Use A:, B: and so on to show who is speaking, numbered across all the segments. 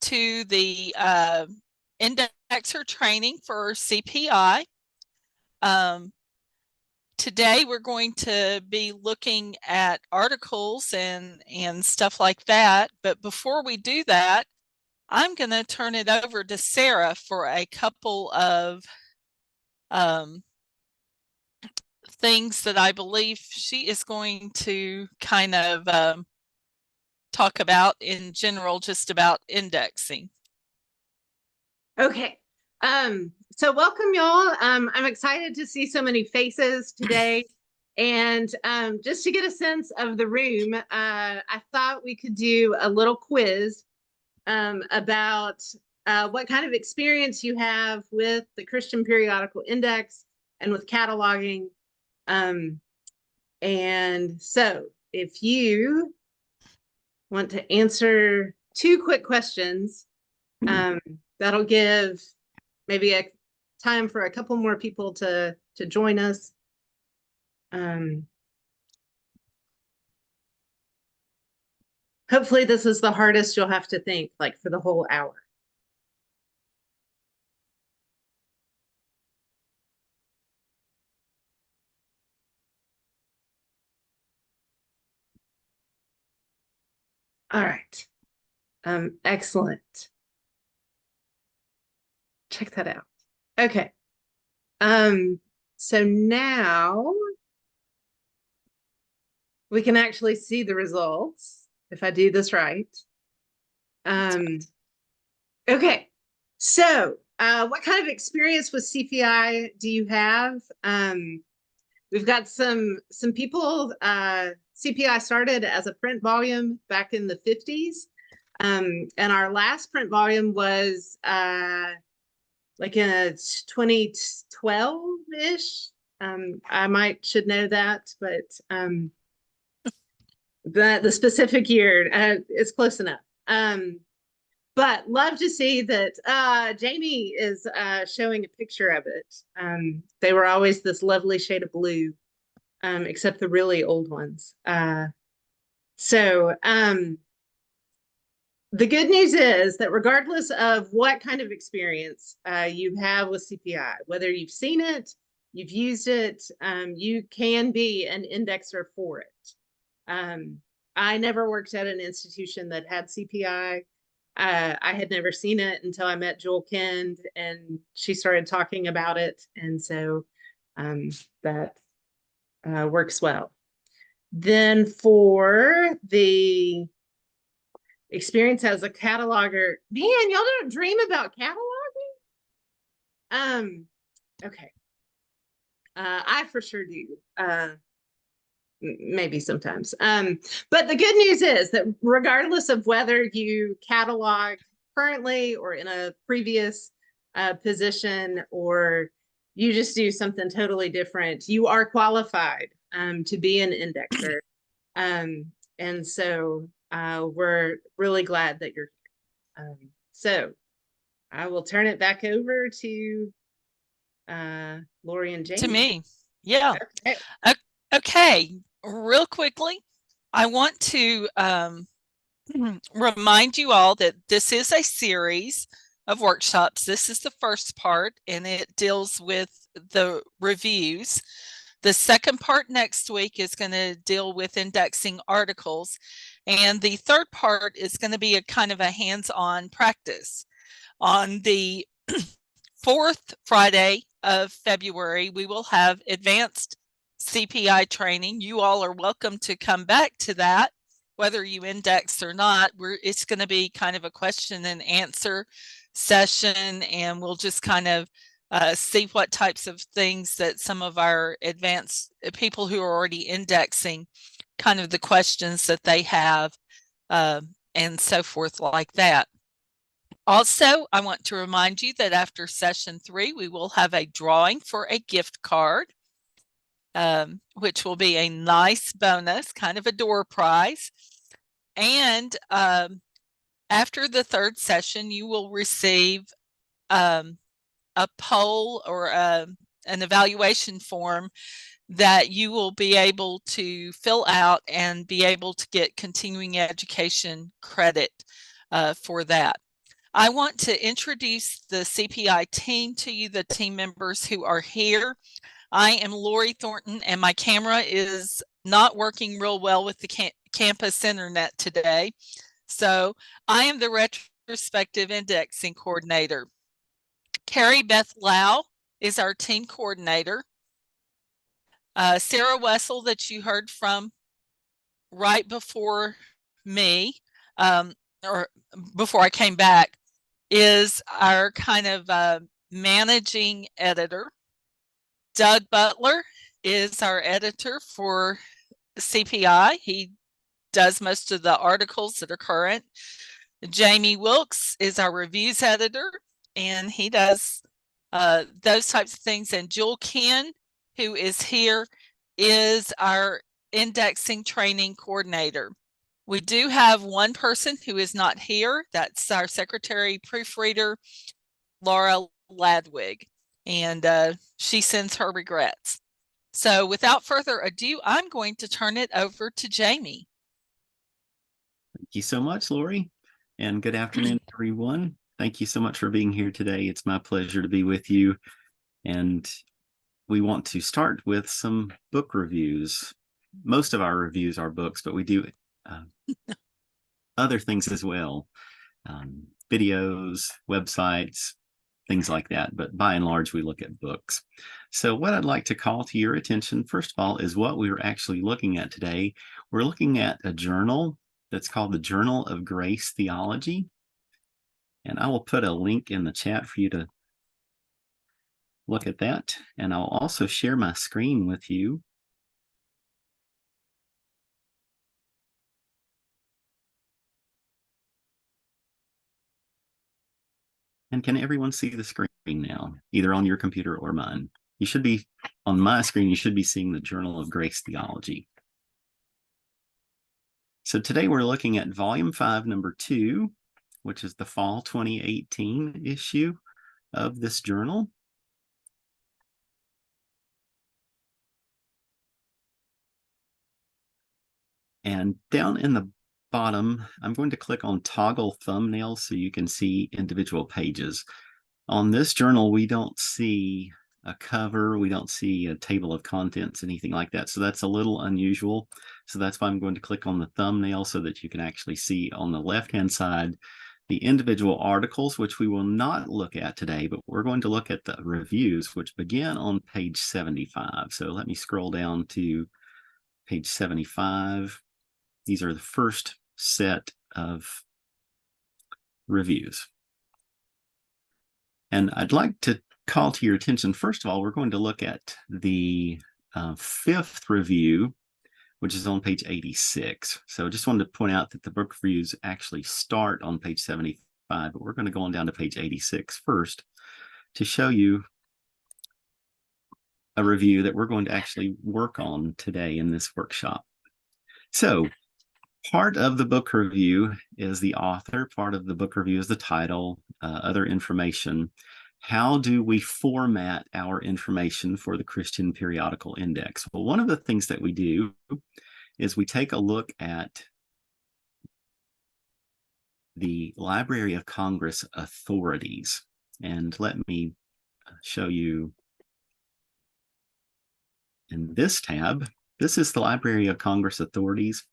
A: to the indexer training for CPI. Today we're going to be looking at articles and stuff like that. But before we do that, I'm going to turn it over to Sarah for a couple of things that I believe she is going to kind of talk about in general, just about indexing.
B: Okay. So welcome y'all. I'm excited to see so many faces today. And just to get a sense of the room, I thought we could do a little quiz about what kind of experience you have with the Christian Periodical Index and with cataloging. And so if you want to answer 2 quick questions, that'll give maybe a time for a couple more people to join us. Hopefully this is the hardest you'll have to think, like, for the whole hour. All right. Excellent. Check that out. Okay. So now we can actually see the results if I do this right. Okay. So what kind of experience with CPI do you have? We've got some people. CPI started as a print volume back in the 50s. And our last print volume was like in a 2012-ish. I should know that, but the specific year is close enough. But love to see that Jamie is showing a picture of it. They were always this lovely shade of blue, except the really old ones. The good news is that regardless of what kind of experience you have with CPI, whether you've seen it, you've used it, you can be an indexer for it. I never worked at an institution that had CPI. I had never seen it until I met Jewel Kend and she started talking about it. And so that works well. Then for the experience as a cataloger, man, y'all don't dream about cataloging? Okay. I for sure do. Maybe sometimes. But the good news is that regardless of whether you catalog currently or in a previous position, or you just do something totally different, you are qualified to be an indexer. And so we're really glad that you're here. So I will turn it back over to Lori and Jamie.
A: To me. Yeah. Okay. Real quickly, I want to remind you all that this is a series of workshops. This is the first part, and it deals with the reviews. The second part next week is going to deal with indexing articles. And the third part is going to be a kind of a hands-on practice. On the 4th Friday of February, we will have advanced CPI training. You all are welcome to come back to that, whether you index or not. It's going to be kind of a question and answer session, and we'll just kind of see what types of things that some of our advanced people who are already indexing, kind of the questions that they have, and so forth like that. Also, I want to remind you that after session 3, we will have a drawing for a gift card, which will be a nice bonus, kind of a door prize. And after the 3rd session, you will receive a poll or an evaluation form that you will be able to fill out and be able to get continuing education credit for that. I want to introduce the CPI team to you, the team members who are here. I am Lori Thornton, and my camera is not working real well with the campus internet today. So I am the retrospective indexing coordinator. Carrie Beth Lau is our team coordinator. Sarah Wessel, that you heard from right before me, or before I came back, is our kind of managing editor. Doug Butler is our editor for CPI. He does most of the articles that are current. Jamie Wilkes is our reviews editor, and he does those types of things. And Jewel Ken, who is here, is our indexing training coordinator. We do have one person who is not here. That's our secretary proofreader, Laura Ladwig, and she sends her regrets. So without further ado, I'm going to turn it over to Jamie.
C: Thank you so much, Lori, and good afternoon, everyone. Thank you so much for being here today. It's my pleasure to be with you, and we want to start with some book reviews. Most of our reviews are books, but we do other things as well, videos, websites, things like that. But by and large, we look at books. So what I'd like to call to your attention, first of all, is what we're actually looking at today. We're looking at a journal that's called the Journal of Grace Theology. And I will put a link in the chat for you to look at that. And I'll also share my screen with you. And can everyone see the screen now, either on your computer or mine? You should be, on my screen, you should be seeing the Journal of Grace Theology. So today we're looking at Volume 5, Number 2, which is the Fall 2018 issue of this journal. And down in the bottom, I'm going to click on toggle thumbnails so you can see individual pages. On this journal, we don't see a cover, we don't see a table of contents, anything like that. So that's a little unusual. So that's why I'm going to click on the thumbnail so that you can actually see on the left-hand side the individual articles, which we will not look at today, but we're going to look at the reviews, which begin on page 75. So let me scroll down to page 75. These are the first set of reviews. And I'd like to call to your attention, first of all, we're going to look at the fifth review, which is on page 86. So I just wanted to point out that the book reviews actually start on page 75, but we're going to go on down to page 86 first to show you a review that we're going to actually work on today in this workshop. So part of the book review is the author, part of the book review is the title, other information. How do we format our information for the Christian Periodical Index? Well, one of the things that we do is we take a look at the Library of Congress authorities. And let me show you in this tab. This is the Library of Congress authorities.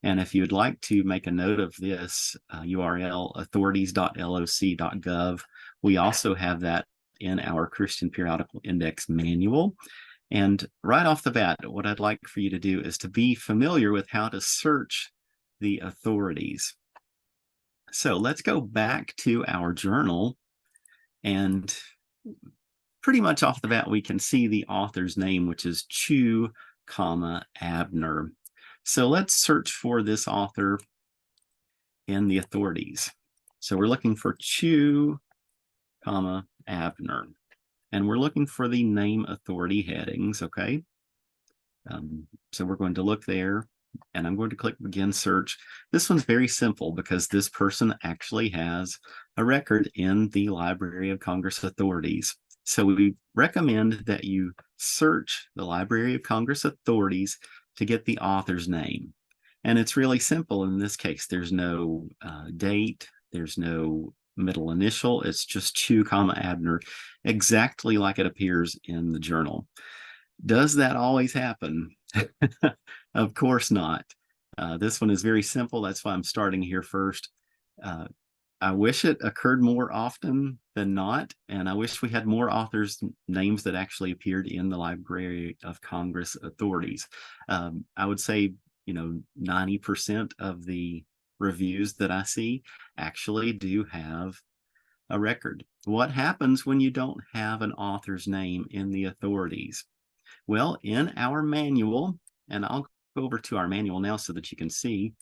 C: And if you'd like to make a note of this URL, authorities.loc.gov, we also have that in our Christian Periodical Index manual. And right off the bat, what I'd like for you to do is to be familiar with how to search the authorities. So let's go back to our journal, and pretty much off the bat, we can see the author's name, which is Chu, Abner. So let's search for this author in the authorities. So we're looking for Chu, Abner, and we're looking for the name authority headings, okay? So we're going to look there, and I'm going to click begin search. This one's very simple because this person actually has a record in the Library of Congress authorities. So we recommend that you search the Library of Congress authorities to get the author's name. And it's really simple in this case. There's no date, there's no middle initial. It's just Chu, Abner, exactly like it appears in the journal. Does that always happen? Of course not. This one is very simple. That's why I'm starting here first. I wish it occurred more often than not, and I wish we had more authors' names that actually appeared in the Library of Congress authorities. I would say, 90% of the reviews that I see actually do have a record. What happens when you don't have an author's name in the authorities? Well, in our manual, and I'll go over to our manual now so that you can see,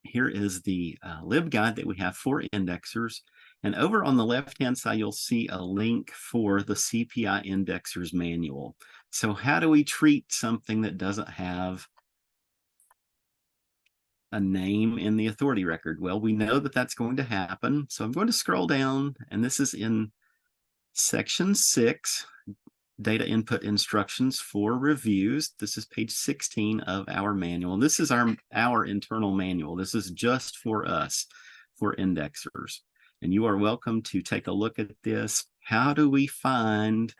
C: here is the LibGuide that we have for indexers. And over on the left-hand side, you'll see a link for the CPI Indexers Manual. So how do we treat something that doesn't have a name in the authority record? Well, we know that that's going to happen. So I'm going to scroll down, and this is in section 6, data input instructions for reviews. This is page 16 of our manual. This is our internal manual. This is just for us, for indexers. And you are welcome to take a look at this. How do we find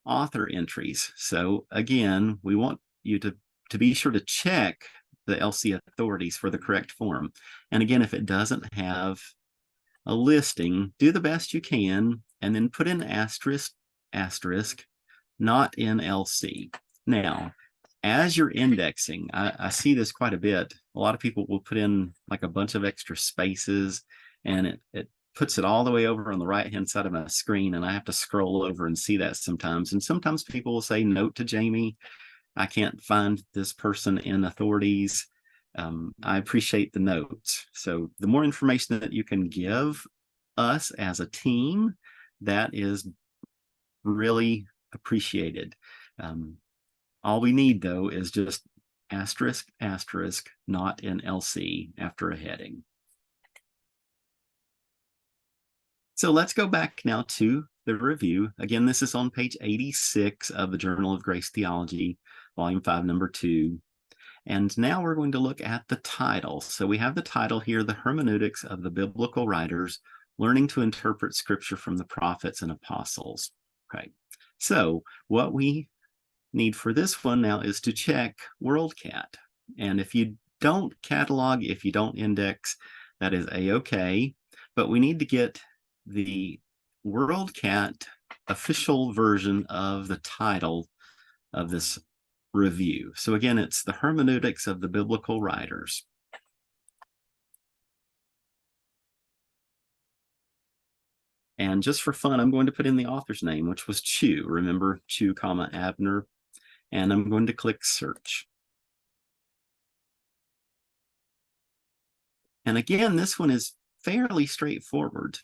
C: author entries? So again, we want you to be sure to check the LC authorities for the correct form. And again, if it doesn't have a listing, do the best you can, and then put in asterisk, not in LC. Now, as you're indexing, I see this quite a bit. A lot of people will put in like a bunch of extra spaces, and it puts it all the way over on the right-hand side of my screen, and I have to scroll over and see that sometimes. And sometimes people will say, note to Jamie, I can't find this person in authorities. I appreciate the notes. So the more information that you can give us as a team, that is really appreciated. All we need, though, is just asterisk, not in LC after a heading. So let's go back now to the review. Again, this is on page 86 of the Journal of Grace Theology, volume 5, number 2. And now we're going to look at the title. So we have the title here, The Hermeneutics of the Biblical Writers, Learning to Interpret Scripture from the Prophets and Apostles. Okay. So what we need for this one now is to check WorldCat. And if you don't catalog, if you don't index, that is a-okay. But we need to get the WorldCat official version of the title of this review. So again, it's The Hermeneutics of the Biblical Writers. And just for fun, I'm going to put in the author's name, which was Chu. Remember, Chu, Abner. And I'm going to click search. And again, this one is fairly straightforward.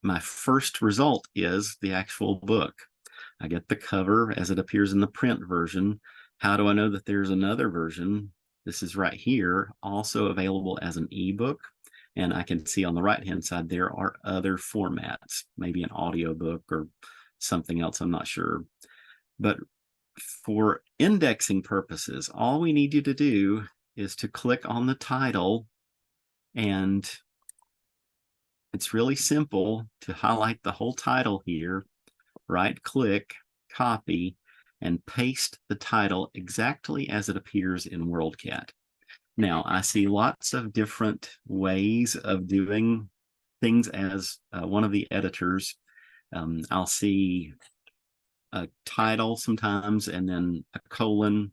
C: My first result is the actual book. I get the cover as it appears in the print version. How do I know that there's another version? This is right here, also available as an ebook. And I can see on the right-hand side, there are other formats, maybe an audiobook or something else, I'm not sure. But for indexing purposes, all we need you to do is to click on the title, and it's really simple to highlight the whole title here, right-click, copy, and paste the title exactly as it appears in WorldCat. Now, I see lots of different ways of doing things as one of the editors. I'll see a title sometimes, and then a colon,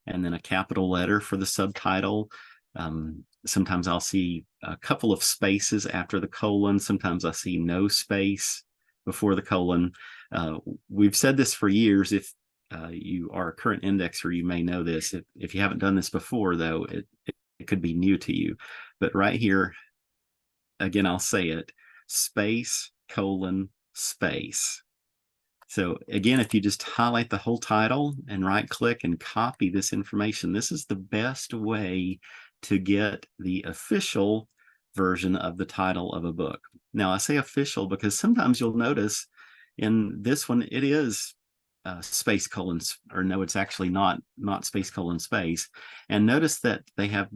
C: and then a capital letter for the subtitle. Sometimes I'll see a couple of spaces after the colon. Sometimes I see no space before the colon. We've said this for years. If you are a current indexer, you may know this. If you haven't done this before, though, it could be new to you. But right here, again, I'll say it, space, colon, space. So again, if you just highlight the whole title and right-click and copy this information, this is the best way to get the official version of the title of a book. Now, I say official because sometimes you'll notice in this one, it is space colon, or no, it's actually not space colon space. And notice that they have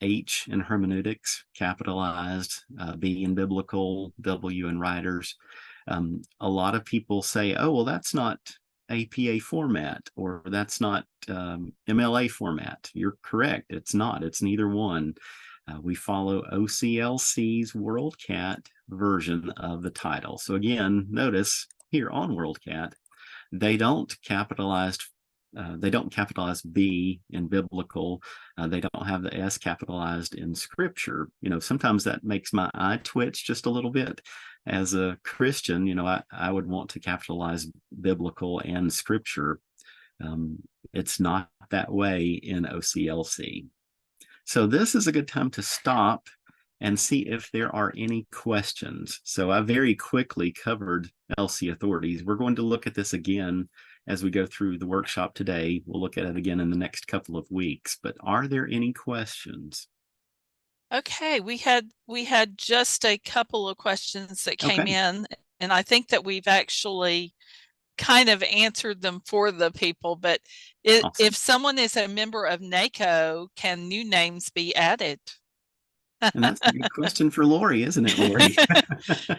C: H in hermeneutics, capitalized, B in biblical, W in writers. A lot of people say, oh, well, that's not APA format, or that's not MLA format. You're correct. It's not. It's neither one. We follow OCLC's WorldCat version of the title. So again, notice here on WorldCat, they don't capitalize B in biblical. They don't have the S capitalized in scripture. Sometimes that makes my eye twitch just a little bit. As a Christian, I would want to capitalize biblical and scripture. It's not that way in OCLC. So this is a good time to stop and see if there are any questions. So I very quickly covered LC authorities. We're going to look at this again as we go through the workshop today. We'll look at it again in the next couple of weeks, but are there any questions?
A: Okay, we had just a couple of questions that came in, and I think that we've actually kind of answered them for the people, but
C: Awesome.
A: If someone is a member of NACO, can new names be added?
C: And that's a good question for Lori, isn't it, Lori?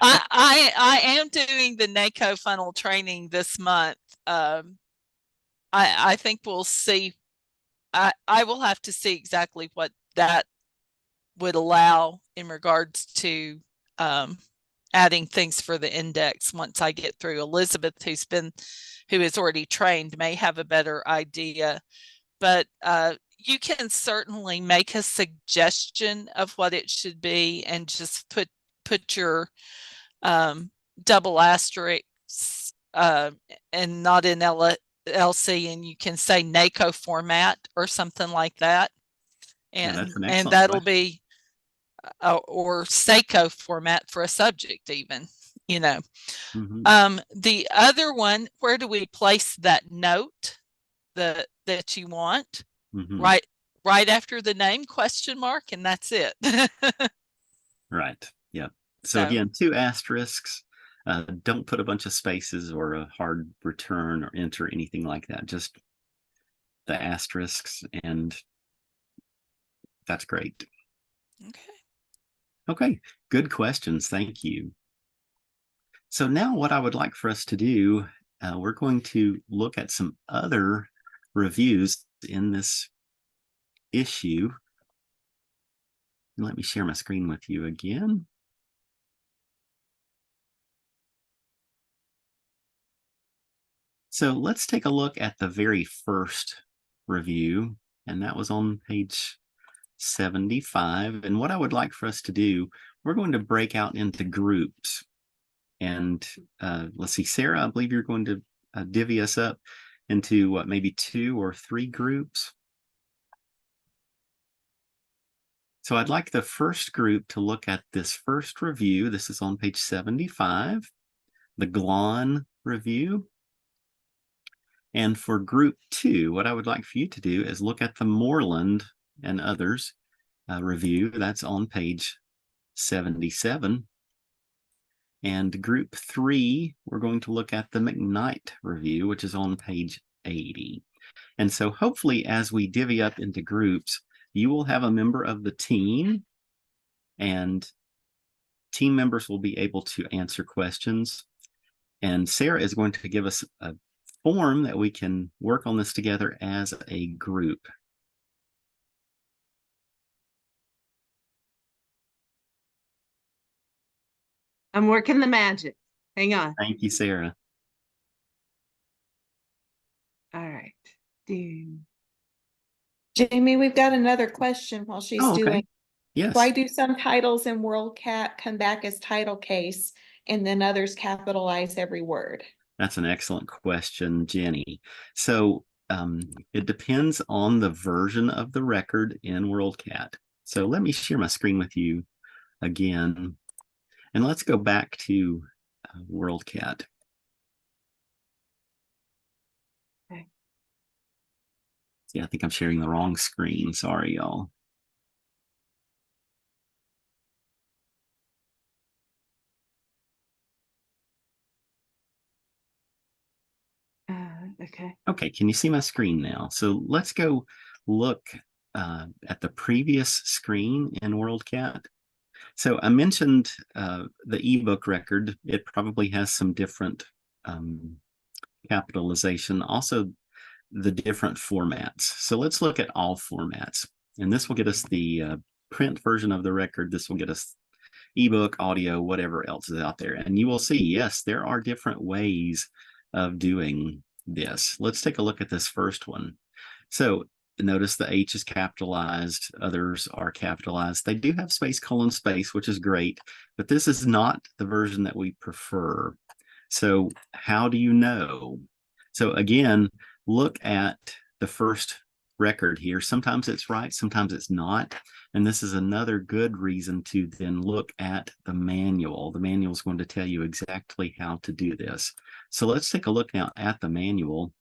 A: I am doing the NACO funnel training this month. I think we'll see. I will have to see exactly what that would allow in regards to adding things for the index once I get through. Elizabeth, who is already trained, may have a better idea, but you can certainly make a suggestion of what it should be and just put your double asterisks and not in LC, and you can say NACO format or something like that. And that'll be or SACO format for a subject even, The other one, where do we place that note that you want? Right after the name, ? And that's it.
C: Right. Yeah. So again, 2 asterisks. Don't put a bunch of spaces or a hard return or enter, anything like that. Just the asterisks, and that's great. Okay. Good questions. Thank you. So now what I would like for us to do, we're going to look at some other reviews in this issue. Let me share my screen with you again. So let's take a look at the very first review, and that was on page 75. And what I would like for us to do, we're going to break out into groups. And let's see, Sarah, I believe you're going to divvy us up into maybe 2 or 3 groups. So I'd like the first group to look at this first review. This is on page 75, the Glon review. And for group 2, what I would like for you to do is look at the Moreland and others review. That's on page 77. And group 3, we're going to look at the McKnight review, which is on page 80. And so hopefully as we divvy up into groups, you will have a member of the team, and team members will be able to answer questions. And Sarah is going to give us a form that we can work on this together as a group.
B: I'm working the magic. Hang on.
C: Thank you, Sarah.
B: All right.
D: Jamie, we've got another question while she's doing.
C: Yes.
D: Why do some titles in WorldCat come back as title case and then others capitalize every word?
C: That's an excellent question, Jenny. So it depends on the version of the record in WorldCat. So let me share my screen with you again. And let's go back to WorldCat.
B: Okay.
C: Yeah, I think I'm sharing the wrong screen. Sorry, y'all.
B: Okay.
C: Okay, can you see my screen now? So let's go look at the previous screen in WorldCat. So I mentioned the ebook record. It probably has some different capitalization, also the different formats. So let's look at all formats. And this will get us the print version of the record. This will get us ebook, audio, whatever else is out there. And you will see, yes, there are different ways of doing this. Let's take a look at this first one. So notice the H is capitalized, others are capitalized. They do have space, colon, space, which is great, but this is not the version that we prefer. So how do you know? So again, look at the first record here. Sometimes it's right, sometimes it's not. And this is another good reason to then look at the manual. The manual is going to tell you exactly how to do this. So let's take a look now at the manual.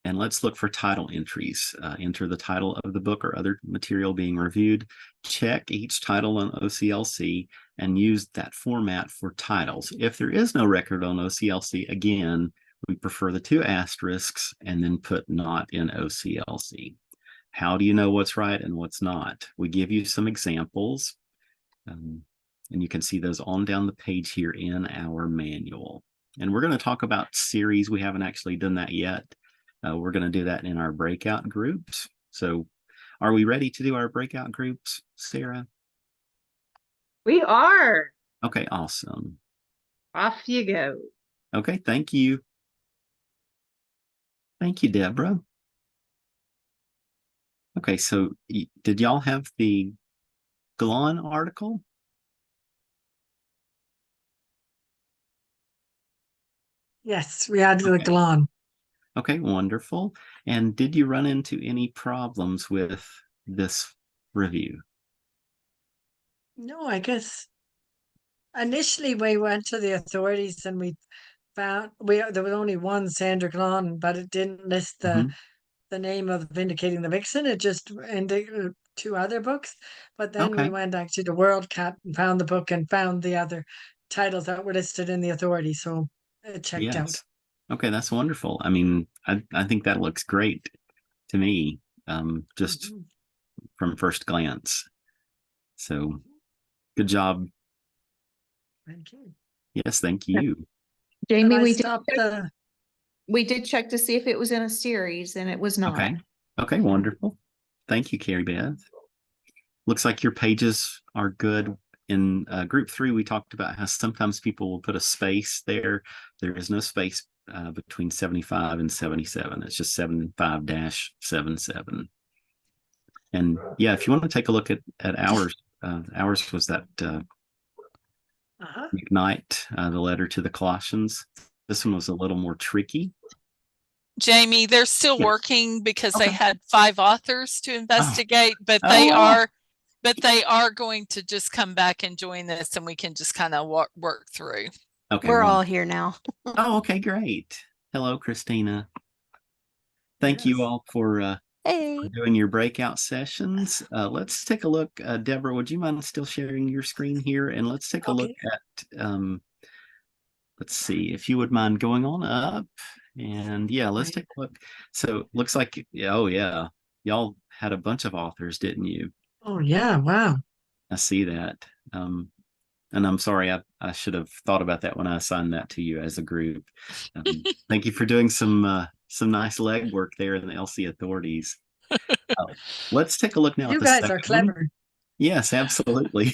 C: And let's look for title entries. Enter the title of the book or other material being reviewed. Check each title on OCLC and use that format for titles. If there is no record on OCLC, again, we prefer the 2 asterisks and then put not in OCLC. How do you know what's right and what's not? We give you some examples, and you can see those on down the page here in our manual. And we're going to talk about series. We haven't actually done that yet. We're going to do that in our breakout groups. So are we ready to do our breakout groups, Sarah?
B: We are.
C: Okay, awesome.
B: Off you go.
C: Okay, thank you. Thank you, Deborah. Okay, so did y'all have the Glon article?
E: Yes, we had the
C: Okay.
E: Glon.
C: Okay, wonderful. And did you run into any problems with this review?
E: No, I guess initially we went to the authorities and we found there was only one Sandra Glon, but it didn't list the name of Vindicating the Vixen. It just indicated 2 other books. But then we
C: Okay.
E: went actually to WorldCat and found the book and found the other titles that were listed in the authority. So it checked out.
C: Yes. Okay, that's wonderful. I mean, I think that looks great to me, just from first glance. So good job.
E: Thank you.
C: Yes, thank you.
D: Jamie,
E: And I
D: we did,
E: stopped the
D: we did check to see if it was in a series and it was not.
C: Okay. Okay, wonderful. Thank you, Carrie Beth. Looks like your pages are good. In group 3, we talked about how sometimes people will put a space there. There is no space between 75 and 77. It's just 75-77. And yeah, if you want to take a look at ours, ours was that Ignite, the letter to the Colossians. This one was a little more tricky.
A: Jamie, they're still
C: Yes.
A: working because they
C: Okay.
A: had 5 authors to investigate, but they are going to just come back and join us and we can just kind of work through.
C: Okay,
F: We're all
C: wonderful.
F: here now.
C: Oh, okay, great. Hello, Christina. Thank you all for
F: Hey.
C: doing your breakout sessions. Let's take a look. Deborah, would you mind still sharing your screen here? And let's take a look at, let's see, if you would mind going on up. And yeah, let's take a look. So it looks like, oh yeah, y'all had a bunch of authors, didn't you?
E: Oh yeah, wow.
C: I see that. And I'm sorry, I should have thought about that when I assigned that to you as a group. Thank you for doing some nice legwork there in the LC authorities. Let's take a look now.
E: You
C: at the
E: guys are
C: second
E: clever.
C: one. Yes, absolutely.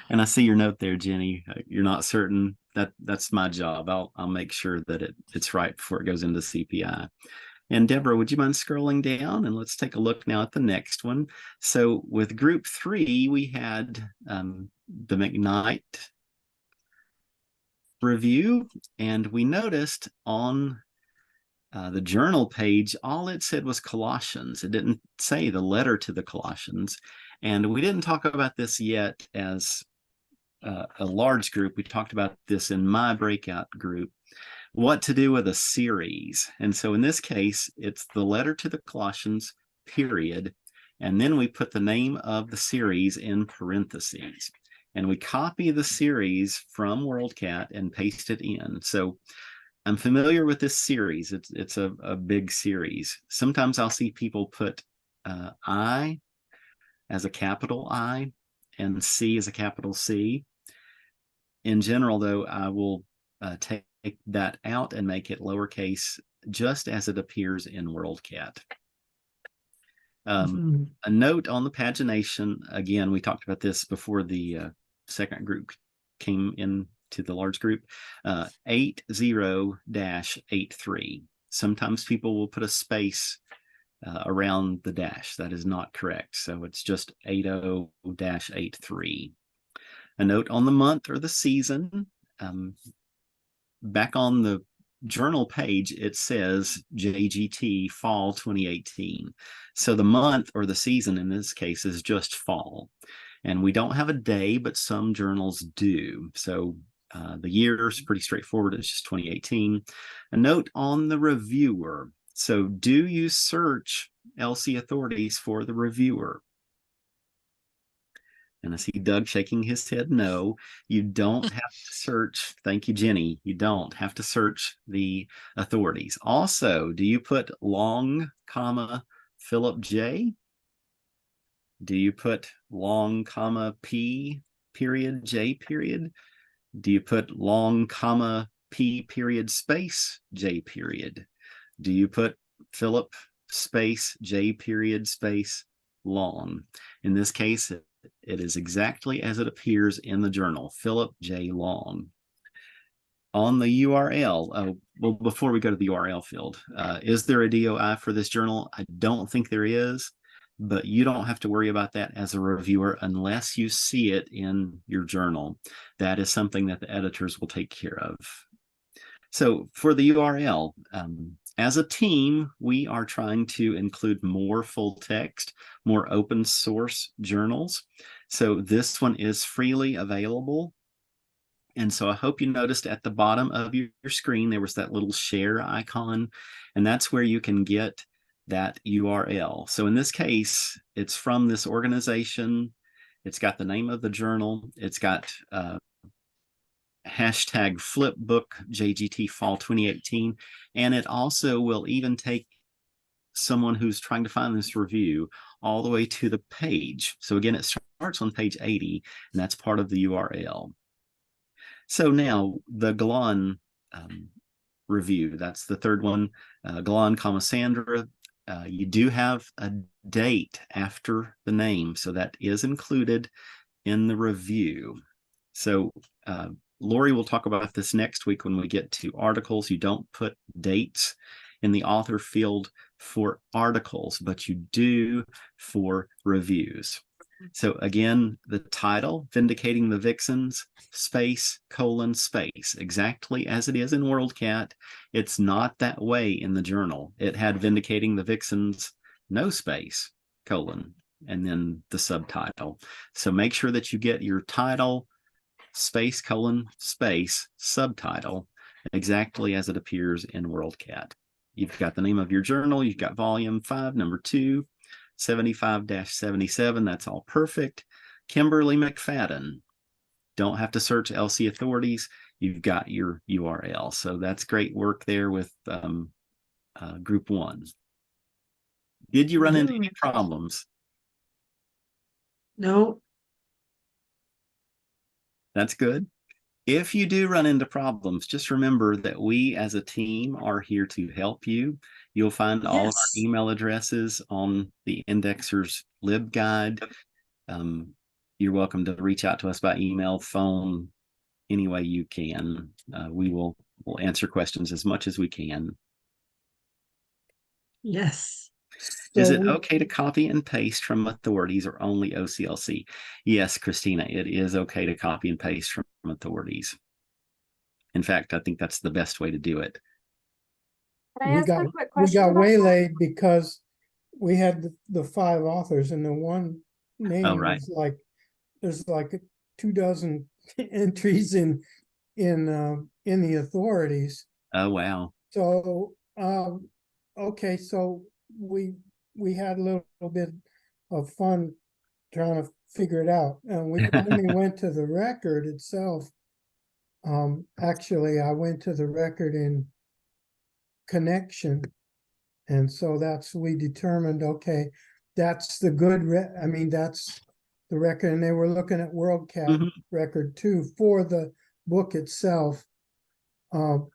C: And I see your note there, Jenny. You're not certain. That's my job. I'll make sure that it's right before it goes into CPI. And Deborah, would you mind scrolling down and let's take a look now at the next one. So with group 3, we had the McKnight review, and we noticed on the journal page, all it said was Colossians. It didn't say the letter to the Colossians. And we didn't talk about this yet as a large group. We talked about this in my breakout group, what to do with a series. And so in this case, it's the letter to the Colossians, period. And then we put the name of the series in parentheses. And we copy the series from WorldCat and paste it in. So I'm familiar with this series. It's a big series. Sometimes I'll see people put I as a capital I and C as a capital C. In general, though, I will take that out and make it lowercase just as it appears in WorldCat. A note on the pagination, again, we talked about this before the second group came into the large group, 80-83. Sometimes people will put a space around the dash. That is not correct. So it's just 80-83. A note on the month or the season. Back on the journal page, it says JGT Fall 2018. So the month or the season in this case is just fall. And we don't have a day, but some journals do. So the year is pretty straightforward. It's just 2018. A note on the reviewer. So do you search LC authorities for the reviewer? And I see Doug shaking his head no. You don't have to search. Thank you, Jenny. You don't have to search the authorities. Also, do you put long, comma, Philip J? Do you put long, comma, P, period, J, period? Do you put long, comma, P, period, space, J, period? Do you put Philip, space, J, period, space, long? In this case, it is exactly as it appears in the journal, Philip J. Long. On the URL, well, before we go to the URL field, is there a DOI for this journal? I don't think there is, but you don't have to worry about that as a reviewer unless you see it in your journal. That is something that the editors will take care of. So for the URL, as a team, we are trying to include more full text, more open source journals. So this one is freely available. And so I hope you noticed at the bottom of your screen, there was that little share icon, and that's where you can get that URL. So in this case, it's from this organization. It's got the name of the journal. It's got hashtag flipbook JGT Fall 2018. And it also will even take someone who's trying to find this review all the way to the page. So again, it starts on page 80, and that's part of the URL. So now the Galan review, that's the third one, Galan, Sandra. You do have a date after the name, so that is included in the review. So Lori will talk about this next week when we get to articles. You don't put dates in the author field for articles, but you do for reviews. So again, the title, Vindicating the Vixens, space, colon, space, exactly as it is in WorldCat. It's not that way in the journal. It had Vindicating the Vixens, no space, colon, and then the subtitle. So make sure that you get your title, space, colon, space, subtitle, exactly as it appears in WorldCat. You've got the name of your journal. You've got volume 5, number 2, 75-77. That's all perfect. Kimberly McFadden. Don't have to search LC authorities. You've got your URL. So that's great work there with group 1. Did you run into any problems?
E: No.
C: That's good. If you do run into problems, just remember that we as a team are here to help you. You'll find all of our email addresses on the Indexer's LibGuide. You're welcome to reach out to us by email, phone, any way you can. We'll answer questions as much as we can.
E: Yes.
C: Is it okay to copy and paste from authorities or only OCLC? Yes, Christina, it is okay to copy and paste from authorities. In fact, I think that's the best way to do it.
F: Can I ask a quick question?
G: We got waylaid because we had the 5 authors, and the one name was like, there's like 24 entries in the authorities.
C: Oh, wow.
G: So, okay, so we had a little bit of fun trying to figure it out. And we only went to the record itself. Actually, I went to the record in connection. And so we determined, okay, that's the good, that's the record. And they were looking at WorldCat record too for the book itself, to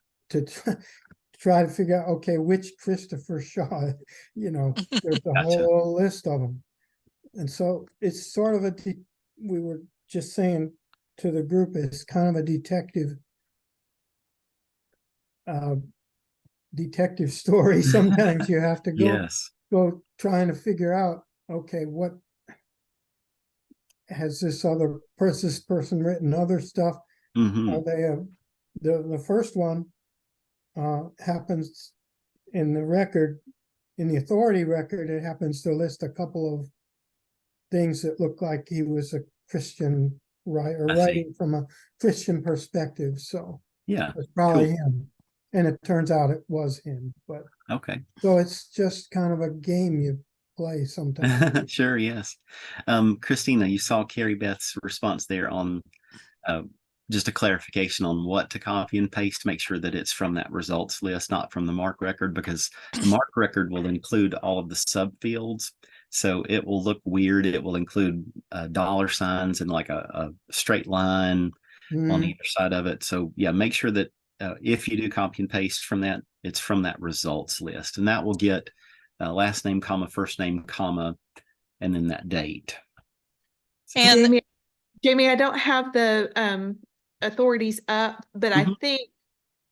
G: try to figure out, okay, which Christopher Shaw, there's a whole list of them. And so it's sort of we were just saying to the group, it's kind of a detective story. Sometimes you have to go trying to figure out, okay, what has this person written other stuff? Are they the first one happens in the record, in the authority record, it happens to list a couple of things that look like he was a Christian writing from a Christian perspective. So it's probably him. And it turns out it was him. But so it's just kind of a game you play sometimes.
C: Sure, yes. Christina, you saw Carrie Beth's response there on just a clarification on what to copy and paste. Make sure that it's from that results list, not from the MARC record, because the MARC record will include all of the subfields. So it will look weird. It will include dollar signs and like a straight line on either side of it. So yeah, make sure that if you do copy and paste from that, it's from that results list, and that will get last name, comma, first name, comma, and then that date.
A: And
D: Jamie, I don't have the authorities up, but I think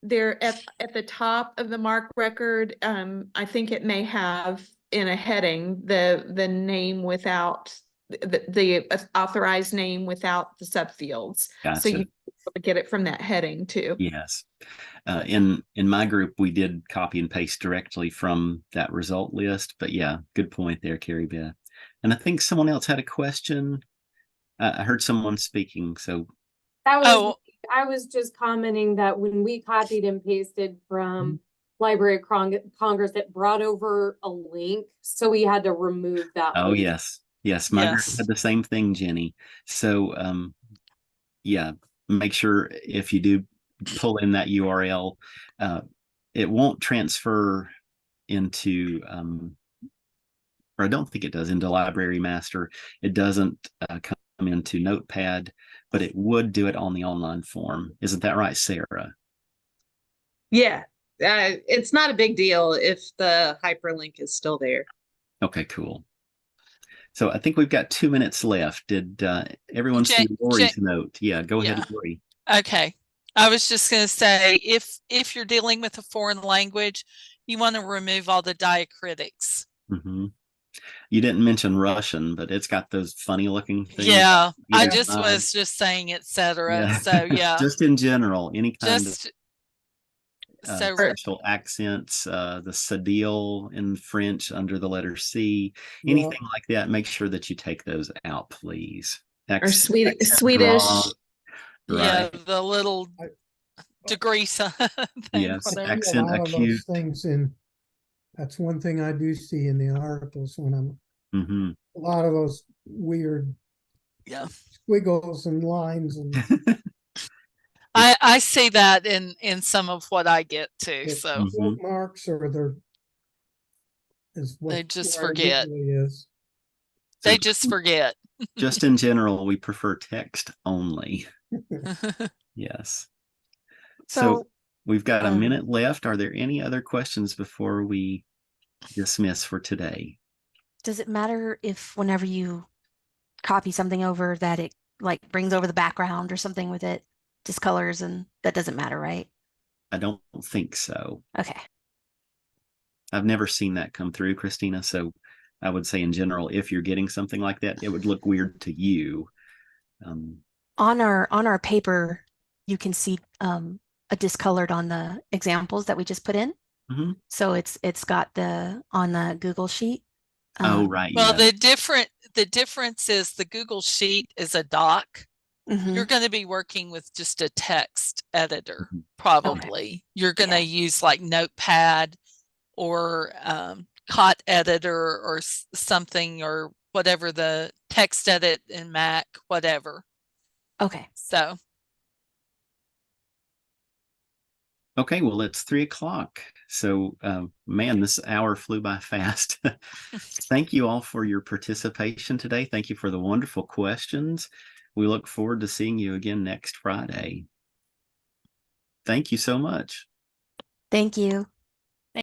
D: they're at the top of the MARC record. I think it may have in a heading the name without the authorized name without the subfields.
C: Gotcha.
D: So you can get it from that heading too.
C: Yes. In my group, we did copy and paste directly from that result list. But yeah, good point there, Carrie Beth. And I think someone else had a question. I heard someone speaking. So
F: I was just commenting that when we copied and pasted from Library of Congress, it brought over a link, so we had to remove that.
C: Oh,
F: link.
C: yes. My group had the same thing, Jenny. So yeah, make sure if you do pull in that URL, it won't transfer into, or I don't think it does, into Library Master. It doesn't come into Notepad, but it would do it on the online form. Isn't that right, Sarah?
B: Yeah, it's not a big deal if the hyperlink is still there.
C: Okay, cool. So I think we've got 2 minutes left. Did everyone see Lori's note? Yeah, go ahead, Lori.
A: Okay. I was just going to say, if you're dealing with a foreign language, you want to remove all the diacritics.
C: You didn't mention Russian, but it's got those funny looking things.
A: Yeah, I just was just saying, etc.
C: Yeah.
A: So yeah,
C: just in general, any kind of
A: so
C: special accents, the cedille in French under the letter C, anything like that. Make sure that you take those out, please.
D: Or Swedish.
A: Yeah, the little degrees thing.
C: Yes, accent acute
G: things in. That's one thing I do see in the articles when I'm a lot of those weird squiggles and lines and
A: I see that in some of what I get too. So
G: marks or
A: they just forget.
C: They
A: just forget.
C: Just in general, we prefer text only. Yes. So we've got a minute left. Are there any other questions before we dismiss for today?
H: Does it matter if whenever you copy something over that it like brings over the background or something with it, discolors, and that doesn't matter, right?
C: I don't think so.
H: Okay.
C: I've never seen that come through, Christina. So I would say in general, if you're getting something like that, it would look weird to you.
H: On our paper, you can see a discolored on the examples that we just put in. So it's got on the Google sheet.
C: Right.
A: Well, the difference is the Google sheet is a doc. You're going to be working with just a text editor, probably. Okay. You're going to use like Notepad or Cot Editor or something, or whatever the text edit in Mac, whatever.
H: Okay.
A: So.
C: Okay, well, it's 3 o'clock. So, man, this hour flew by fast. Thank you all for your participation today. Thank you for the wonderful questions. We look forward to seeing you again next Friday. Thank you so much.
H: Thank you.